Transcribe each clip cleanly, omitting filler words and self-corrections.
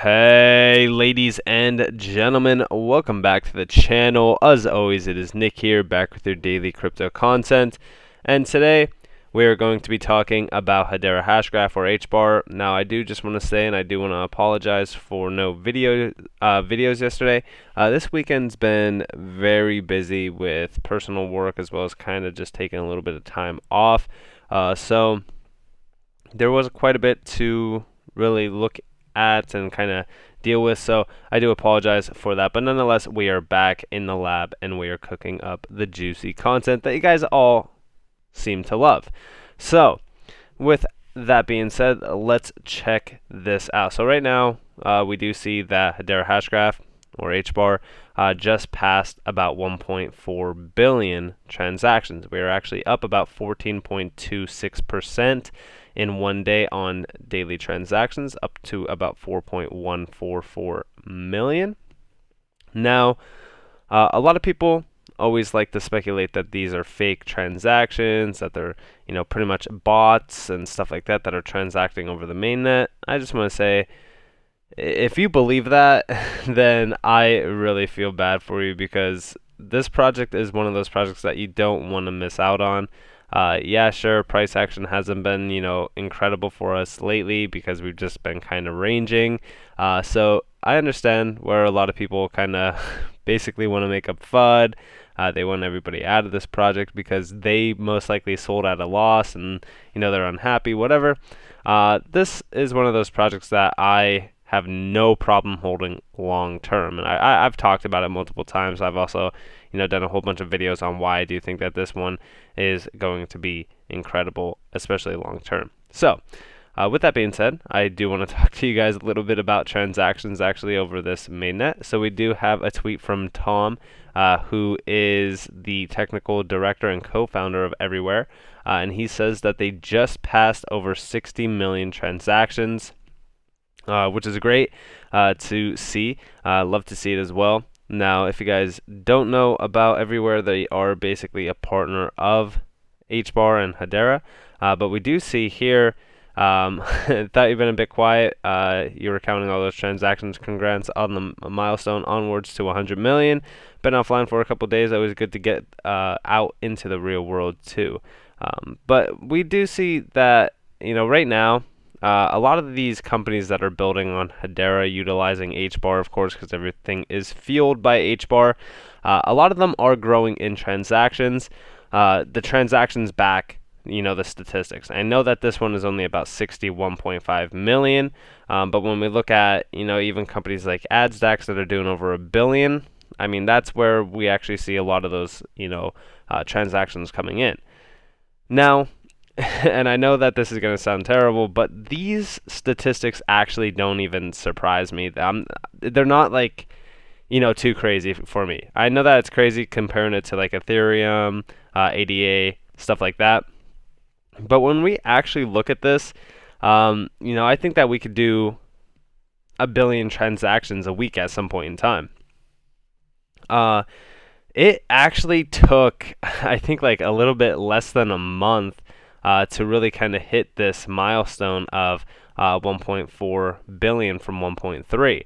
Hey ladies and gentlemen, welcome back to the channel. As always, it is Nick here, back with your daily crypto content, and today we are going to be talking about Hedera Hashgraph, or HBAR. Now I do just want to say, and I do want to apologize for no videos yesterday. This weekend's been very busy with personal work, as well as kind of just taking a little bit of time off, so there was quite a bit to really look at and kind of deal with, so I do apologize for that, but nonetheless we are back in the lab and we are cooking up the juicy content that you guys all seem to love. So with that being said, let's check this out. So right now we do see that Hedera Hashgraph, or HBAR, just passed about 1.4 billion transactions. We are actually up about 14.26% in one day on daily transactions, up to about 4.144 million. Now, a lot of people always like to speculate that these are fake transactions, that they're pretty much bots and stuff like that are transacting over the mainnet. I just want to say, if you believe that, then I really feel bad for you, because this project is one of those projects that you don't want to miss out on. Yeah, sure, price action hasn't been, incredible for us lately because we've just been kind of ranging. So I understand where a lot of people kind of basically want to make up FUD. They want everybody out of this project because they most likely sold at a loss and, they're unhappy, whatever. This is one of those projects that I have no problem holding long term, and I've talked about it multiple times. I've also done a whole bunch of videos on why I do think that this one is going to be incredible, especially long term. So with that being said, I do want to talk to you guys a little bit about transactions actually over this mainnet. So we do have a tweet from Tom, who is the technical director and co-founder of Everywhere, and he says that they just passed over 60 million transactions, which is great to see. Love to see it as well. Now, if you guys don't know about Everywhere, they are basically a partner of HBAR and Hedera. But we do see here, thought you've been a bit quiet. You were counting all those transactions. Congrats on the milestone onwards to 100 million. Been offline for a couple days. Always good to get out into the real world too. But we do see that, right now, a lot of these companies that are building on Hedera, utilizing HBAR, of course, because everything is fueled by HBAR, a lot of them are growing in transactions. The transactions back, the statistics. I know that this one is only about 61.5 million, but when we look at, even companies like AdStacks that are doing over 1 billion, I mean, that's where we actually see a lot of those, transactions coming in. Now, and I know that this is going to sound terrible, but these statistics actually don't even surprise me. They're not like, too crazy for me. I know that it's crazy comparing it to like Ethereum, ADA, stuff like that. But when we actually look at this, I think that we could do 1 billion transactions a week at some point in time. It actually took, I think, like a little bit less than a month to really kind of hit this milestone of 1.4 billion from 1.3.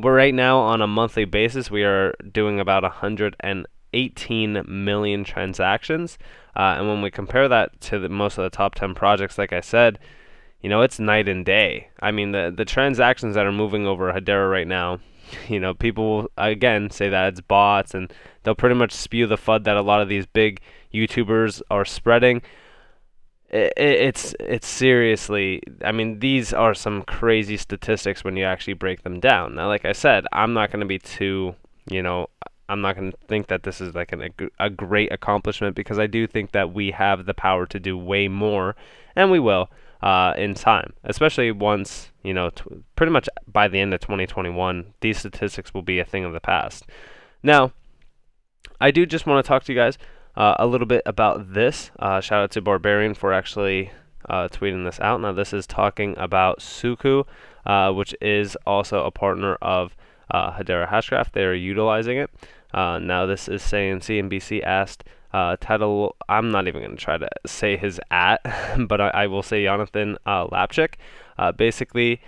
We're right now on a monthly basis, we are doing about 118 million transactions. And when we compare that to most of the top 10 projects, like I said, it's night and day. I mean, the transactions that are moving over Hedera right now, people will, again, say that it's bots, and they'll pretty much spew the FUD that a lot of these big YouTubers are spreading. It's seriously, I mean, these are some crazy statistics when you actually break them down. Now, like I said, I'm not going to be too, I'm not going to think that this is like a great accomplishment, because I do think that we have the power to do way more, and we will in time, especially once, pretty much by the end of 2021, these statistics will be a thing of the past. Now, I do just want to talk to you guys a little bit about this. Shout out to Barbarian for actually tweeting this out. Now, this is talking about Suku, which is also a partner of Hedera Hashgraph. They are utilizing it. Now, this is saying CNBC asked title. I'm not even going to try to say his at, but I will say Jonathan Lapchick. Basically,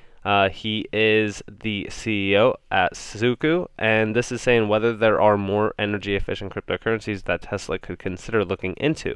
He is the CEO at Suku, and this is saying whether there are more energy efficient cryptocurrencies that Tesla could consider looking into.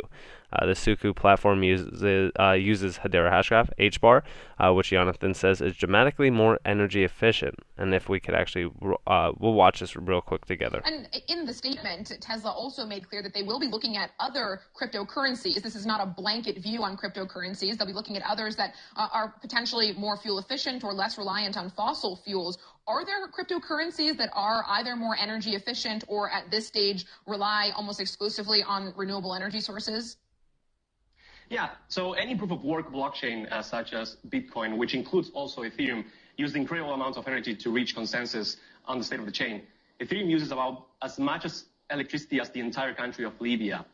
The Suku platform uses Hedera Hashgraph, HBAR, which Jonathan says is dramatically more energy efficient. And if we could actually, we'll watch this real quick together. And in the statement, Tesla also made clear that they will be looking at other cryptocurrencies. This is not a blanket view on cryptocurrencies. They'll be looking at others that are potentially more fuel efficient or less reliant on fossil fuels. Are there cryptocurrencies that are either more energy efficient or at this stage rely almost exclusively on renewable energy sources? Yeah, so any proof of work blockchain such as Bitcoin, which includes also Ethereum, use incredible amounts of energy to reach consensus on the state of the chain. Ethereum uses about as much as electricity as the entire country of Libya.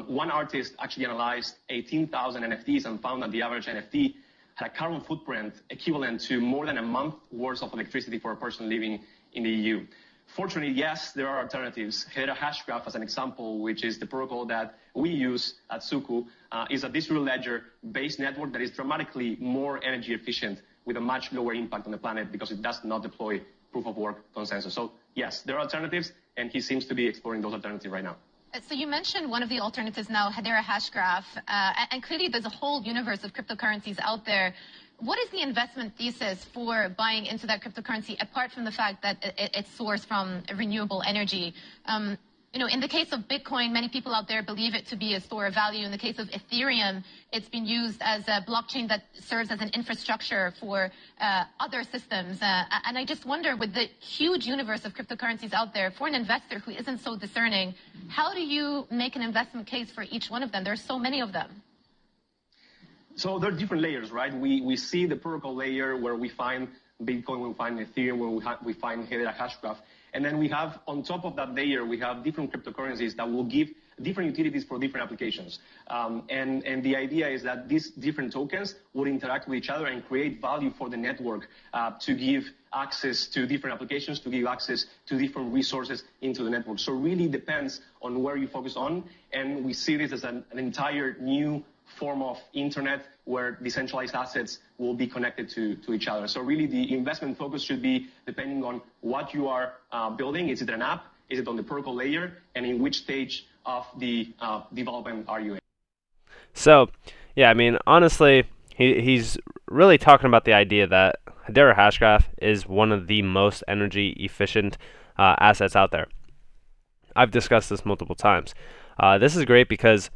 One artist actually analyzed 18,000 NFTs and found that the average NFT had a carbon footprint equivalent to more than a month worth of electricity for a person living in the EU. Fortunately, yes, there are alternatives. Hedera Hashgraph, as an example, which is the protocol that we use at Suku, is a distributed ledger-based network that is dramatically more energy efficient with a much lower impact on the planet because it does not deploy proof of work consensus. So yes, there are alternatives, and he seems to be exploring those alternatives right now. So you mentioned one of the alternatives now, Hedera Hashgraph, and clearly there's a whole universe of cryptocurrencies out there. What is the investment thesis for buying into that cryptocurrency, apart from the fact that it's sourced from renewable energy? In the case of Bitcoin, many people out there believe it to be a store of value. In the case of Ethereum, it's been used as a blockchain that serves as an infrastructure for other systems. And I just wonder, with the huge universe of cryptocurrencies out there, for an investor who isn't so discerning, how do you make an investment case for each one of them? There's so many of them. So there are different layers, right? We see the protocol layer where we find Bitcoin, we find Ethereum, where we find Hedera Hashgraph. And then we have, on top of that layer, we have different cryptocurrencies that will give different utilities for different applications. And the idea is that these different tokens would interact with each other and create value for the network to give access to different applications, to give access to different resources into the network. So it really depends on where you focus on. And we see this as an entire new form of internet where decentralized assets will be connected to each other. So really the investment focus should be depending on what you are building. Is it an app? Is it on the protocol layer? And in which stage of the development are you in? So, yeah, I mean, honestly, he's really talking about the idea that Hedera Hashgraph is one of the most energy efficient assets out there. I've discussed this multiple times. This is great because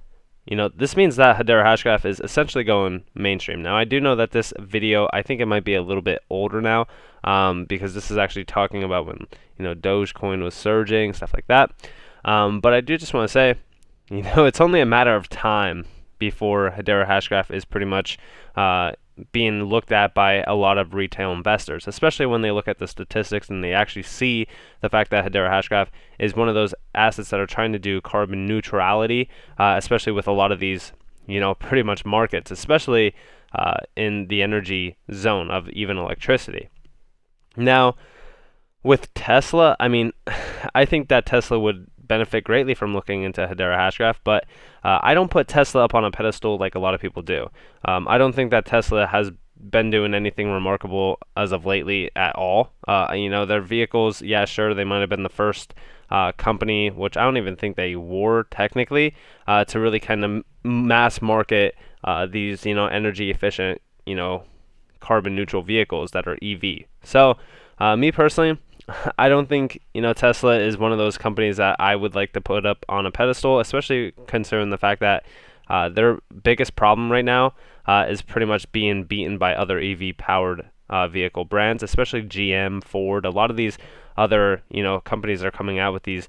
this means that Hedera Hashgraph is essentially going mainstream. Now, I do know that this video, I think it might be a little bit older now, because this is actually talking about when, Dogecoin was surging, stuff like that. But I do just want to say, it's only a matter of time before Hedera Hashgraph is pretty much being looked at by a lot of retail investors, especially when they look at the statistics and they actually see the fact that Hedera Hashgraph is one of those assets that are trying to do carbon neutrality, especially with a lot of these, pretty much markets, especially in the energy zone of even electricity. Now, with Tesla, I mean, I think that Tesla would benefit greatly from looking into Hedera Hashgraph, but I don't put Tesla up on a pedestal like a lot of people do. I don't think that Tesla has been doing anything remarkable as of lately at all. Their vehicles, yeah, sure, they might have been the first company, which I don't even think they were technically, to really kind of mass market these, energy efficient, carbon neutral vehicles that are EV. So, me personally, I don't think Tesla is one of those companies that I would like to put up on a pedestal, especially considering the fact that their biggest problem right now is pretty much being beaten by other EV powered vehicle brands, especially GM, Ford. A lot of these other companies are coming out with these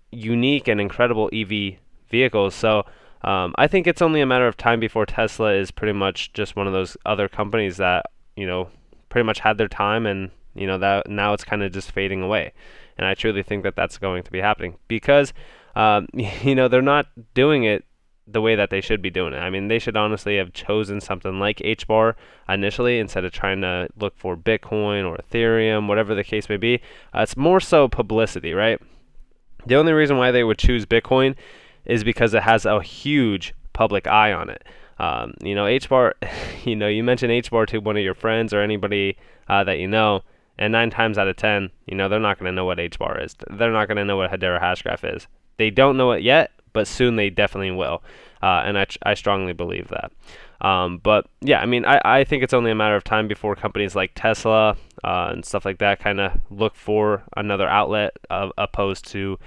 unique and incredible EV vehicles. So I think it's only a matter of time before Tesla is pretty much just one of those other companies that pretty much had their time, and that now it's kind of just fading away. And I truly think that that's going to be happening because they're not doing it the way that they should be doing it. I mean, they should honestly have chosen something like HBAR initially instead of trying to look for Bitcoin or Ethereum, whatever the case may be. It's more so publicity, right? The only reason why they would choose Bitcoin is because it has a huge public eye on it. You know, HBAR, you know, you mention HBAR to one of your friends or anybody that you know, and 9 times out of 10, you know, they're not going to know what HBAR is. They're not going to know what Hedera Hashgraph is. They don't know it yet, but soon they definitely will. And I strongly believe that. But yeah, I mean, I think it's only a matter of time before companies like Tesla and stuff like that kind of look for another outlet opposed to,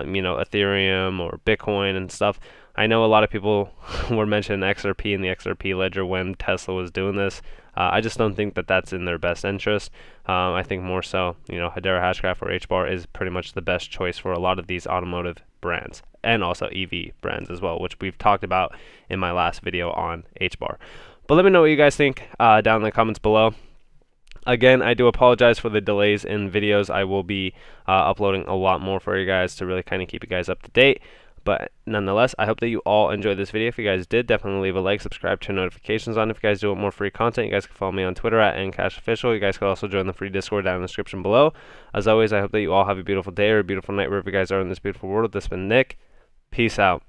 you know, Ethereum or Bitcoin and stuff. I know a lot of people were mentioning XRP and the XRP ledger when Tesla was doing this. I just don't think that that's in their best interest. I think more so, you know, Hedera Hashgraph or HBAR is pretty much the best choice for a lot of these automotive brands and also EV brands as well, which we've talked about in my last video on HBAR. But let me know what you guys think down in the comments below. Again, I do apologize for the delays in videos. I will be uploading a lot more for you guys to really kind of keep you guys up to date. But nonetheless, I hope that you all enjoyed this video. If you guys did, definitely leave a like, subscribe, turn notifications on. If you guys do want more free content, you guys can follow me on Twitter at NCashOfficial. You guys can also join the free Discord down in the description below. As always, I hope that you all have a beautiful day or a beautiful night wherever you guys are in this beautiful world. This has been Nick. Peace out.